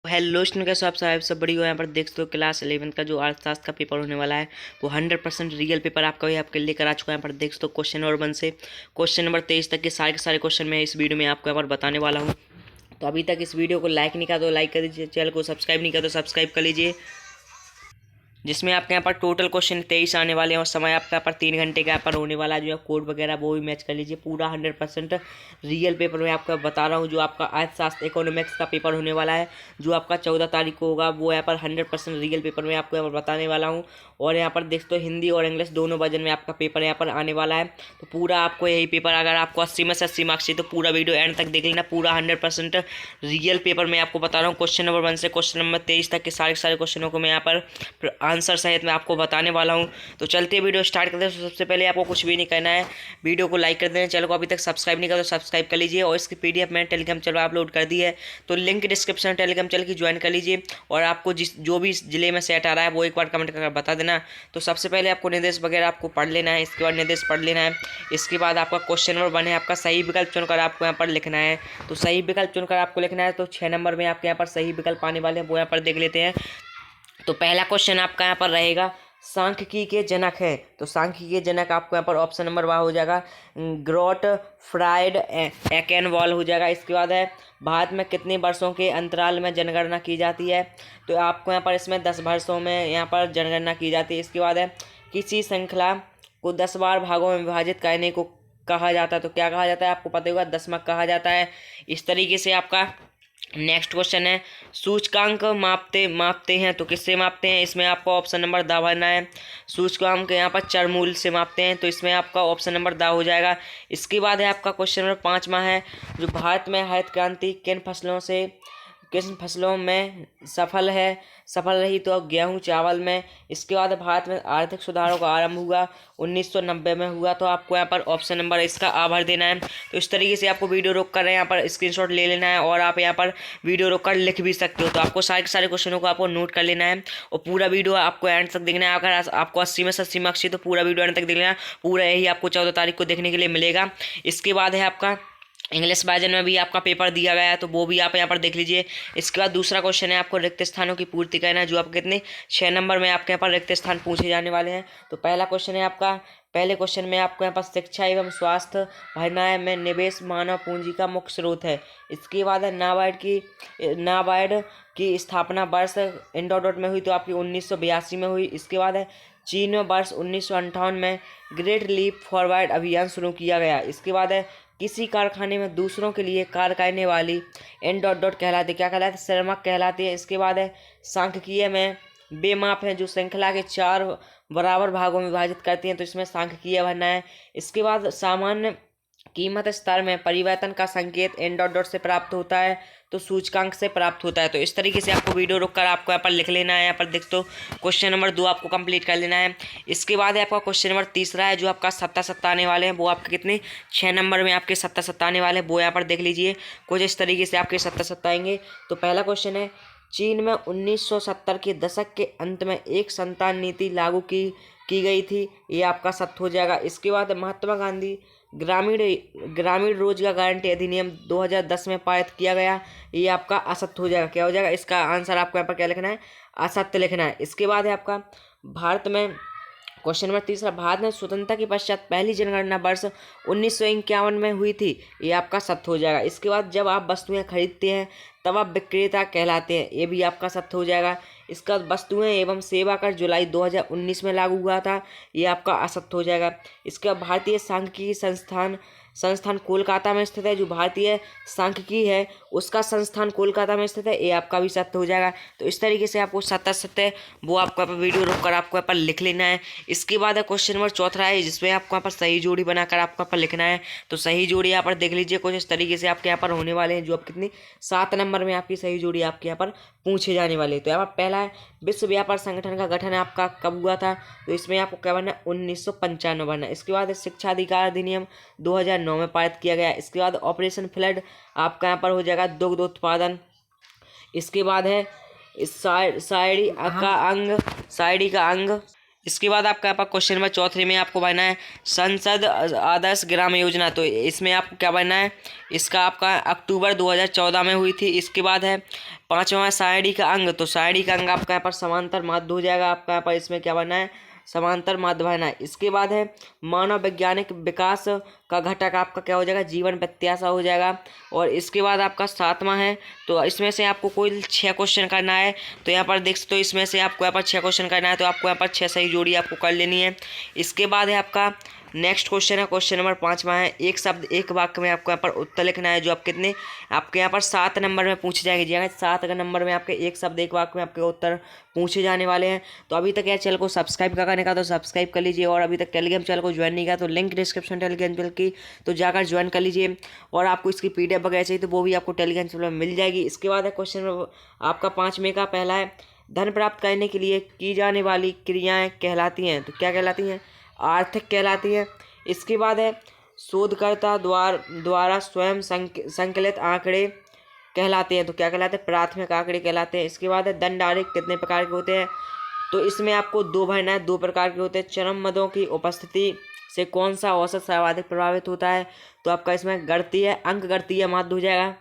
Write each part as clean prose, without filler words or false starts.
Hello student, कैसे हो आप सब बड़ी हो। यहाँ पर देख सकते हो क्लास 11 का जो अर्थशास्त्र का पेपर होने वाला है वो 100% रियल पेपर आपका भी आपके लेकर आ चुका है। यहाँ पर देख सकते हो क्वेश्चन नंबर 1 से क्वेश्चन नंबर 23 तक के सारे क्वेश्चन मैं इस वीडियो में आपको यहाँ पर बताने वाला हूँ। तो अभी तक इस वीडियो को लाइक नहीं किया तो लाइक कर दीजिए, चैनल को सब्सक्राइब नहीं किया तो सब्सक्राइब कर लीजिए। जिसमें आपके यहाँ पर टोटल क्वेश्चन 23 आने वाले हैं और समय आपका यहाँ पर 3 घंटे का यहाँ पर होने वाला है। जो है कोड वगैरह वो भी मैच कर लीजिए। पूरा 100% रियल पेपर में आपका बता रहा हूँ। जो आपका अर्थशास्त्र इकोनॉमिक्स का पेपर होने वाला है जो आपका 14 तारीख को होगा, वो यहाँ पर 100% रियल पेपर में आपको यहाँ पर बताने वाला हूँ। और यहाँ पर देख तो हिंदी और इंग्लिश दोनों वर्जन में आपका पेपर यहाँ पर आने वाला है। तो पूरा आपको यही पेपर, अगर आपको 80 में से 80 मार्क्स चाहिए तो पूरा वीडियो एंड तक देख लेना। पूरा 100% रियल पेपर में आपको बता रहा हूँ। क्वेश्चन नंबर 1 से क्वेश्चन नंबर 23 तक के सारे क्वेश्चनों को मैं यहाँ पर आंसर सहित मैं आपको बताने वाला हूँ। तो चलते वीडियो स्टार्ट करते हैं। तो सबसे पहले आपको कुछ भी नहीं करना है, वीडियो को लाइक कर देना, चैनल को अभी तक सब्सक्राइब नहीं करा तो सब्सक्राइब कर लीजिए। और इसकी PDF मैंने टेलीग्राम चैनल अपलोड कर दी है, तो लिंक डिस्क्रिप्शन में टेलीग्राम चैनल की ज्वाइन कर लीजिए। और आपको जो भी जिले में सेट आ रहा है वो एक बार कमेंट करके बता देना। तो सबसे पहले आपको निर्देश वगैरह आपको पढ़ लेना है, इसके बाद निर्देश पढ़ लेना है। इसके बाद आपका क्वेश्चन नंबर 1 है, आपका सही विकल्प चुनकर आपको यहाँ पर लिखना है। तो सही विकल्प चुनकर आपको लिखना है। तो 6 नंबर में आपके यहाँ पर सही विकल्प आने वाले हैं, वो यहाँ पर देख लेते हैं। तो पहला क्वेश्चन आपका यहाँ पर रहेगा, सांख्यिकी के जनक है। तो सांख्यिकी के जनक आपको यहाँ पर ऑप्शन नंबर 1 हो जाएगा ग्रॉट फ्राइड एकेनवॉल हो जाएगा। इसके बाद है, भारत में कितने वर्षों के अंतराल में जनगणना की जाती है। तो आपको यहाँ पर इसमें 10 वर्षों में यहाँ पर जनगणना की जाती है। इसके बाद है, किसी श्रृंखला को 10 बार भागों में विभाजित करने को कहा जाता है। तो क्या कहा जाता है, आपको पता होगा, दशमलव कहा जाता है। इस तरीके से आपका नेक्स्ट क्वेश्चन है, सूचकांक मापते हैं तो किससे मापते हैं। इसमें आपको ऑप्शन नंबर दा भरना है। सूचकांक यहाँ पर चरमूल से मापते हैं, तो इसमें आपका ऑप्शन नंबर दा हो जाएगा। इसके बाद है आपका क्वेश्चन नंबर 5वां है, जो भारत में हरित क्रांति किन फसलों में सफल रही। तो गेहूं चावल में। इसके बाद भारत में आर्थिक सुधारों का आरंभ हुआ 1990 में हुआ। तो आपको यहाँ पर ऑप्शन नंबर इसका आभार देना है। तो इस तरीके से आपको वीडियो रोक कर यहाँ पर स्क्रीनशॉट ले लेना है और आप यहाँ पर वीडियो रोक कर लिख भी सकते हो। तो आपको सारे क्वेश्चनों को आपको नोट कर लेना है और पूरा वीडियो आपको एंड तक देखना है। अगर आपको 80 में से 80 मार्क्स चाहिए तो पूरा वीडियो एंड तक देख लेना। पूरा यही आपको 14 तारीख को देखने के लिए मिलेगा। इसके बाद है आपका इंग्लिश वर्जन में भी आपका पेपर दिया गया है, तो वो भी आप यहाँ पर देख लीजिए। इसके बाद दूसरा क्वेश्चन है, आपको रिक्त स्थानों की पूर्ति करना है। जो आपके कितने 6 नंबर में आपके यहाँ पर रिक्त स्थान पूछे जाने वाले हैं। तो पहला क्वेश्चन है आपका, पहले क्वेश्चन में आपको यहाँ पर शिक्षा एवं स्वास्थ्य भरना में निवेश मानव पूंजी का मुख्य स्रोत है। इसके बाद है, नाबार्ड की स्थापना वर्ष में हुई। तो आपकी 1982 में हुई। इसके बाद है, चीन में वर्ष 1958 में ग्रेट लीप फॉरवर्ड अभियान शुरू किया गया। इसके बाद है, किसी कारखाने में दूसरों के लिए कार्य करने वाली कहलाती, क्या कहलाती, श्रमिक कहलाती है। इसके बाद है, सांख्यिकीय में वे माप हैं जो श्रृंखला के 4 बराबर भागों में विभाजित करती हैं। तो इसमें सांख्यिकीय भरना है। इसके बाद, सामान्य कीमत स्तर में परिवर्तन का संकेत से प्राप्त होता है, तो सूचकांक से प्राप्त होता है। तो इस तरीके से आपको वीडियो रोककर आपको यहाँ पर लिख लेना है। यहाँ पर देख तो क्वेश्चन नंबर 2 आपको कंप्लीट कर लेना है। इसके बाद है आपका क्वेश्चन नंबर 3 है, जो आपका 7 आने वाले हैं। वो आपके कितने 6 नंबर में आपके 7 आने वाले हैं, वो यहाँ पर देख लीजिए। कुछ इस तरीके से आपके 7 आएंगे। तो पहला क्वेश्चन है, चीन में 1970 के दशक के अंत में एक संतान नीति लागू की गई थी। ये आपका सत्य हो जाएगा। इसके बाद महात्मा गांधी ग्रामीण रोजगार गारंटी अधिनियम 2010 में पारित किया गया। ये आपका असत्य हो जाएगा। क्या हो जाएगा, इसका आंसर आपको यहाँ पर क्या लिखना है, असत्य लिखना है। इसके बाद है आपका भारत में क्वेश्चन नंबर 3, भारत में स्वतंत्रता के पश्चात पहली जनगणना वर्ष 1951 में हुई थी। ये आपका सत्य हो जाएगा। इसके बाद, जब आप वस्तुएं खरीदते हैं तब आप विक्रेता कहलाते हैं। ये भी आपका सत्य हो जाएगा। इसका वस्तुएं एवं सेवा कर जुलाई 2019 में लागू हुआ था। ये आपका असत्य हो जाएगा। इसके बाद, भारतीय सांख्यिकी संस्थान कोलकाता में स्थित है। जो भारतीय सांख्यिकी है उसका संस्थान कोलकाता में स्थित है। ये आपका भी सत्य हो जाएगा। तो इस तरीके से आपको सत्य वो आपको वीडियो रोककर आपको यहाँ पर लिख लेना है। इसके बाद है क्वेश्चन नंबर 4 है, जिसमें आपको यहाँ पर सही जोड़ी बनाकर आपको यहाँ पर लिखना है। तो सही जोड़ी यहाँ पर देख लीजिए। कुछ इस तरीके से आपके यहाँ पर होने वाले हैं, जो आप कितनी 7 नंबर में आपकी सही जोड़ी आपके यहाँ पर पूछे जाने वाले। तो यहाँ पर पहला है, विश्व व्यापार संगठन का गठन आपका कब हुआ था। तो इसमें आपको क्या बनना है, 1995 बनना है। इसके बाद शिक्षा अधिकार अधिनियम 2009 में पारित किया गया। इसके बाद ऑपरेशन फ्लड आपका यहाँ पर हो जाएगा दुग्ध उत्पादन। इसके बाद है, शायरी का अंग इसके बाद आपका यहाँ पर क्वेश्चन नंबर चौथे में आपको बनना है संसद आदर्श ग्राम योजना। तो इसमें आपको क्या बनना है, इसका आपका अक्टूबर 2014 में हुई थी। इसके बाद है पांचवा शायरी का अंग। तो शायरी का अंग आपका यहाँ पर समांतर माध्य हो जाएगा। आपका यहाँ पर इसमें क्या बनना है, समांतर माध्य बनना है। इसके बाद है मानव वैज्ञानिक विकास का घटक आपका क्या हो जाएगा, जीवन प्रत्याशा हो जाएगा। और इसके बाद आपका सातवां है, तो इसमें से आपको कोई 6 क्वेश्चन करना है। तो यहाँ पर देख सकते हो इसमें से आपको यहाँ पर 6 क्वेश्चन करना है, तो आपको यहाँ पर 6 सही जोड़ी आपको कर लेनी है। इसके बाद है आपका नेक्स्ट क्वेश्चन है, क्वेश्चन नंबर 5वां है, एक शब्द एक वाक्य में आपको यहाँ पर उत्तर लिखना है। जो आप कितने आपके यहाँ पर 7 नंबर में पूछे जाएंगे। 7 नंबर में आपके एक शब्द एक वाक्य में आपके उत्तर पूछे जाने वाले हैं। तो अभी तक यार चैनल को सब्सक्राइब करने का तो सब्सक्राइब कर लीजिए, और अभी तक टेलीग्राम चैनल को ज्वाइन नहीं किया तो लिंक डिस्क्रिप्शन टेलीग्राम चैनल की, तो जाकर ज्वाइन कर लीजिए। और आपको इसकी PDF वगैरह चाहिए तो वो भी आपको टेलीग्राम चैनल में मिल जाएगी। इसके बाद है क्वेश्चन आपका 5वें का पहला है, धन प्राप्त करने के लिए की जाने वाली क्रियाएं कहलाती हैं। तो क्या कहलाती हैं, आर्थिक कहलाती है। इसके बाद है शोधकर्ता द्वारा स्वयं संकलित आंकड़े कहलाते हैं। तो क्या कहलाते हैं, प्राथमिक आंकड़े कहलाते हैं। इसके बाद है दंड आरेख कितने प्रकार के होते हैं। तो इसमें आपको 2 भरना है, 2 प्रकार के होते हैं। चरम मदों की उपस्थिति से कौन सा औसत सर्वाधिक प्रभावित होता है। तो आपका इसमें गणितीय अंक गणितीय माध्य हो जाएगा।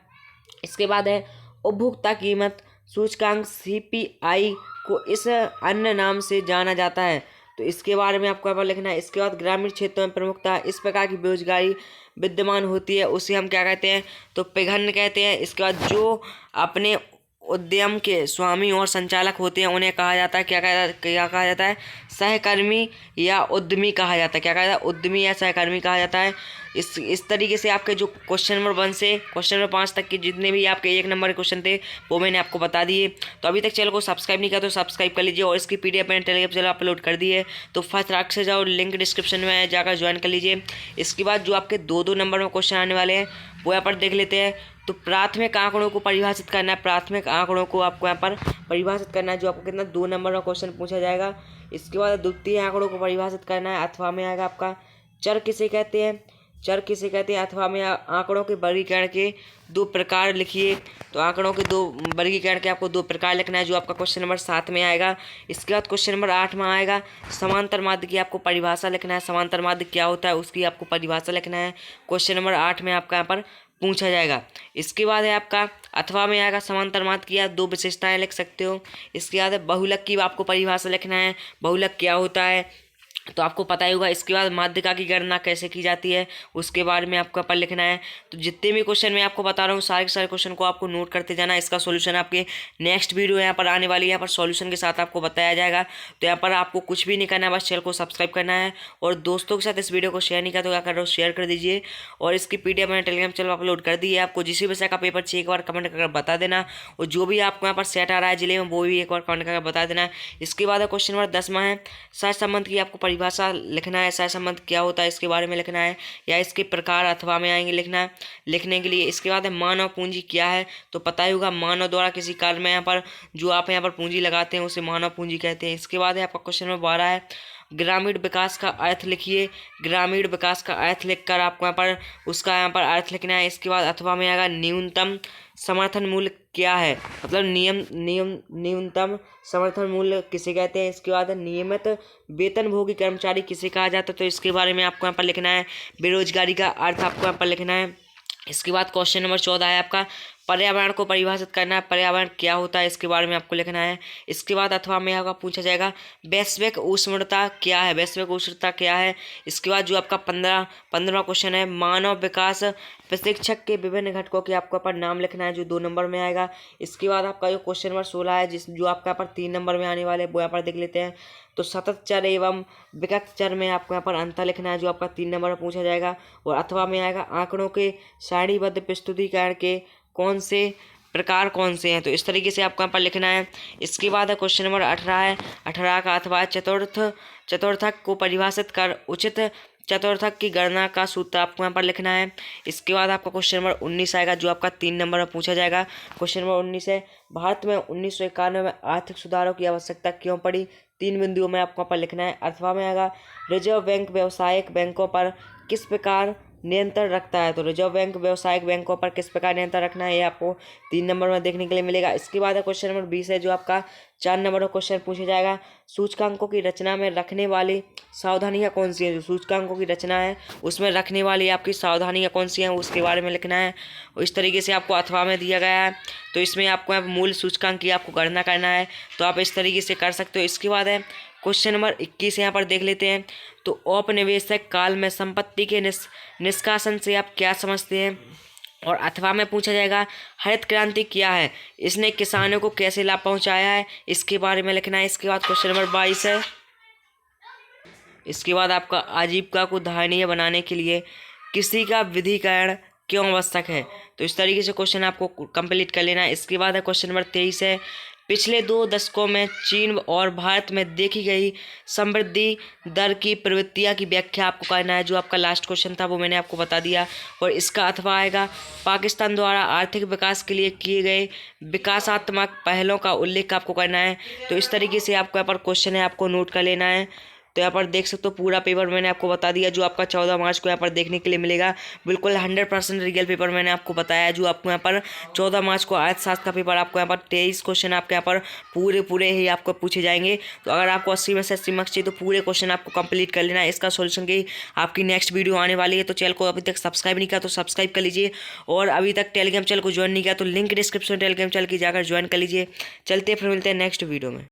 इसके बाद है उपभोक्ता कीमत सूचकांक CPI को इस अन्य नाम से जाना जाता है। तो इसके बारे में आपको यहाँ पर लिखना है। इसके बाद ग्रामीण क्षेत्रों में प्रमुखता इस प्रकार की बेरोजगारी विद्यमान होती है, उसे हम क्या कहते हैं, तो पिघन्न कहते हैं। इसके बाद जो अपने उद्यम के स्वामी और संचालक होते हैं उन्हें कहा जाता है, क्या कहा जाता है, सहकर्मी या उद्यमी कहा जाता है। क्या कहा जाता है, उद्यमी या सहकर्मी कहा जाता है। इस तरीके से आपके जो क्वेश्चन नंबर 1 से क्वेश्चन नंबर 5 तक के जितने भी आपके 1 नंबर के क्वेश्चन थे वो मैंने आपको बता दिए। तो अभी तक चैनल को सब्सक्राइब नहीं किया तो सब्सक्राइब कर लीजिए, और इसकी PDF मैंने टेलीग्राम चैनल अपलोड कर दी है, तो फटाक से जाओ, लिंक डिस्क्रिप्शन में है, जाकर ज्वाइन कर लीजिए। इसके बाद जो आपके 2 नंबर में क्वेश्चन आने वाले हैं वो यहाँ पर देख लेते हैं। तो प्राथमिक आंकड़ों को परिभाषित करना है, प्राथमिक आंकड़ों को आपको यहाँ पर परिभाषित करना है, जो आपको कितना 2 नंबर में क्वेश्चन पूछा जाएगा। इसके बाद द्वितीय आंकड़ों को परिभाषित करना है। अथवा में आएगा आपका चर किसे कहते हैं, चर किसे कहते हैं। अथवा में आंकड़ों के वर्गीकरण के 2 प्रकार लिखिए। तो आंकड़ों के 2 वर्गीकरण के आपको 2 प्रकार लिखना है, जो आपका क्वेश्चन नंबर 7 में आएगा। इसके बाद क्वेश्चन नंबर 8 में आएगा समांतर माध्य की आपको परिभाषा लिखना है। समांतर माध्य क्या होता है उसकी आपको परिभाषा लिखना है, क्वेश्चन नंबर 8 में आपका यहाँ पर पूछा जाएगा। इसके बाद है आपका अथवा में आएगा समांतर माध्य की आप 2 विशेषताएं लिख सकते हो। इसके बाद है बहुलक की आपको परिभाषा लिखना है, बहुलक क्या होता है तो आपको पता ही होगा। इसके बाद माध्यिका की गणना कैसे की जाती है उसके बारे में आपको पर लिखना है। तो जितने भी क्वेश्चन मैं आपको बता रहा हूँ सारे के सारे क्वेश्चन को आपको नोट करते जाना। इसका सॉल्यूशन आपके नेक्स्ट वीडियो यहाँ पर आने वाली है, यहाँ पर सॉल्यूशन के साथ आपको बताया जाएगा। तो यहाँ पर आपको कुछ भी नहीं करना है, बस चैनल को सब्सक्राइब करना है, और दोस्तों के साथ इस वीडियो को शेयर नहीं किया तो क्या कर रहे हो, शेयर कर दीजिए। और इसकी PDF मैंने टेलीग्राम चैनल पर अपलोड कर दी है। आपको जिस भी विषय का पेपर चाहिए एक बार कमेंट करके बता देना, और जो भी आपको यहाँ पर सेट आ रहा है जिले में वो भी एक बार कमेंट करके बता देना। इसके बाद क्वेश्चन नंबर 10वां है सहसंबंध की आपको परिभाषा लिखना है। सहसंबंध क्या होता है इसके बारे में लिखना है, या इसके प्रकार अथवा में आएंगे लिखना है लिखने के लिए। इसके बाद है मानव पूंजी क्या है, तो पता ही होगा मानव द्वारा किसी कार्य में यहाँ पर जो आप यहाँ पर पूंजी लगाते हैं उसे मानव पूंजी कहते हैं। इसके बाद है आपका क्वेश्चन नंबर 12 है ग्रामीण विकास का अर्थ लिखिए। ग्रामीण विकास का अर्थ लिखकर आपको यहाँ पर उसका यहाँ पर अर्थ लिखना है। इसके बाद अथवा में आएगा न्यूनतम समर्थन मूल्य क्या है, मतलब न्यूनतम समर्थन मूल्य किसे कहते हैं। इसके बाद नियमित वेतनभोगी कर्मचारी किसे कहा जाता है, तो इसके बारे में आपको यहाँ पर लिखना है। बेरोजगारी का अर्थ आपको यहाँ पर लिखना है। इसके बाद क्वेश्चन नंबर 14 है आपका पर्यावरण को परिभाषित करना है। पर्यावरण क्या होता है इसके बारे में आपको लिखना है। इसके बाद अथवा में आपका पूछा जाएगा वैश्विक उष्णता क्या है, वैश्विक उष्णता क्या है। इसके बाद जो आपका 15वां क्वेश्चन है मानव विकास प्रशिक्षक के विभिन्न घटकों के आपको पर नाम लिखना है, जो 2 नंबर में आएगा। इसके बाद आपका जो क्वेश्चन नंबर 16 है जो आपका पर 3 नंबर में आने वाले वो यहाँ पर देख लेते हैं। तो सतत चर एवं विकट चर में आपको यहाँ पर अंतर लिखना है, जो आपका 3 नंबर में पूछा जाएगा। और अथवा में आएगा आंकड़ों के सारणीबद्ध प्रस्तुतिकरण के कौन से प्रकार कौन से हैं, तो इस तरीके से आपको यहाँ पर लिखना है। इसके बाद है क्वेश्चन नंबर 18 है 18 का अथवा चतुर्थक को परिभाषित कर उचित चतुर्थक की गणना का सूत्र आपको यहाँ पर लिखना है। इसके बाद आपका क्वेश्चन नंबर 19 आएगा, जो आपका 3 नंबर में पूछा जाएगा। क्वेश्चन नंबर 19 है भारत में 1991 में आर्थिक सुधारों की आवश्यकता क्यों पड़ी, 3 बिंदुओं में आपको यहाँ पर लिखना है। अथवा में आएगा रिजर्व बैंक व्यावसायिक बैंकों पर किस प्रकार नियंत्रण रखता है। तो रिजर्व बैंक व्यावसायिक बैंकों पर किस प्रकार नियंत्रण रखना है, ये आपको 3 नंबर में देखने के लिए मिलेगा। इसके बाद है क्वेश्चन नंबर 20 है, जो आपका 4 नंबर का क्वेश्चन पूछा जाएगा। सूचकांकों की रचना में रखने वाली सावधानियां कौन सी है। जो सूचकांकों की रचना है उसमें रखने वाली आपकी सावधानियां कौन सी हैं, उसके बारे में लिखना है। इस तरीके से आपको अथवा में दिया गया है। तो इसमें आपको मूल सूचकांक की आपको गणना करना है, तो आप इस तरीके से कर सकते हो। इसके बाद है क्वेश्चन नंबर 21 यहाँ पर देख लेते हैं। तो औपनिवेशिक काल में संपत्ति के निष्कासन से आप क्या समझते हैं। और अथवा में पूछा जाएगा हरित क्रांति क्या है, इसने किसानों को कैसे लाभ पहुंचाया है, इसके बारे में लिखना है। इसके बाद क्वेश्चन नंबर 22 है। इसके बाद आपका आजीविका को दयनीय बनाने के लिए किसी का विधिकरण क्यों आवश्यक है। तो इस तरीके से क्वेश्चन आपको कंप्लीट कर लेना है। इसके बाद है क्वेश्चन नंबर 23 है। पिछले 2 दशकों में चीन और भारत में देखी गई समृद्धि दर की प्रवृत्तियां की व्याख्या आपको करना है। जो आपका लास्ट क्वेश्चन था वो मैंने आपको बता दिया। और इसका अथवा आएगा पाकिस्तान द्वारा आर्थिक विकास के लिए किए गए विकासात्मक पहलों का उल्लेख आपको करना है। तो इस तरीके से आपको यहाँ पर क्वेश्चन है, आपको नोट कर लेना है। तो यहाँ पर देख सकते हो पूरा पेपर मैंने आपको बता दिया, जो आपका 14 मार्च को यहाँ पर देखने के लिए मिलेगा। बिल्कुल 100% रियल पेपर मैंने आपको बताया, जो आपको यहाँ पर 14 मार्च को अर्थशास्त्र का पेपर आपको यहाँ पर 23 क्वेश्चन आपके यहाँ पर पूरे ही आपको पूछे जाएंगे। तो अगर आपको 80 में से 80 मार्क्स चाहिए तो पूरे क्वेश्चन आपको कंप्लीट कर लेना है। इसका सोल्यूशन की आपकी नेक्स्ट वीडियो आने वाली है। तो चैनल को अभी तक सब्सक्राइब नहीं किया तो सब्सक्राइब कर लीजिए, और अभी तक टेलीग्राम चैनल को ज्वाइन नहीं किया तो लिंक डिस्क्रिप्शन टेलीग्राम चैनल की जाकर ज्वाइन कर लीजिए। चलते फिर मिलते हैं नेक्स्ट वीडियो में।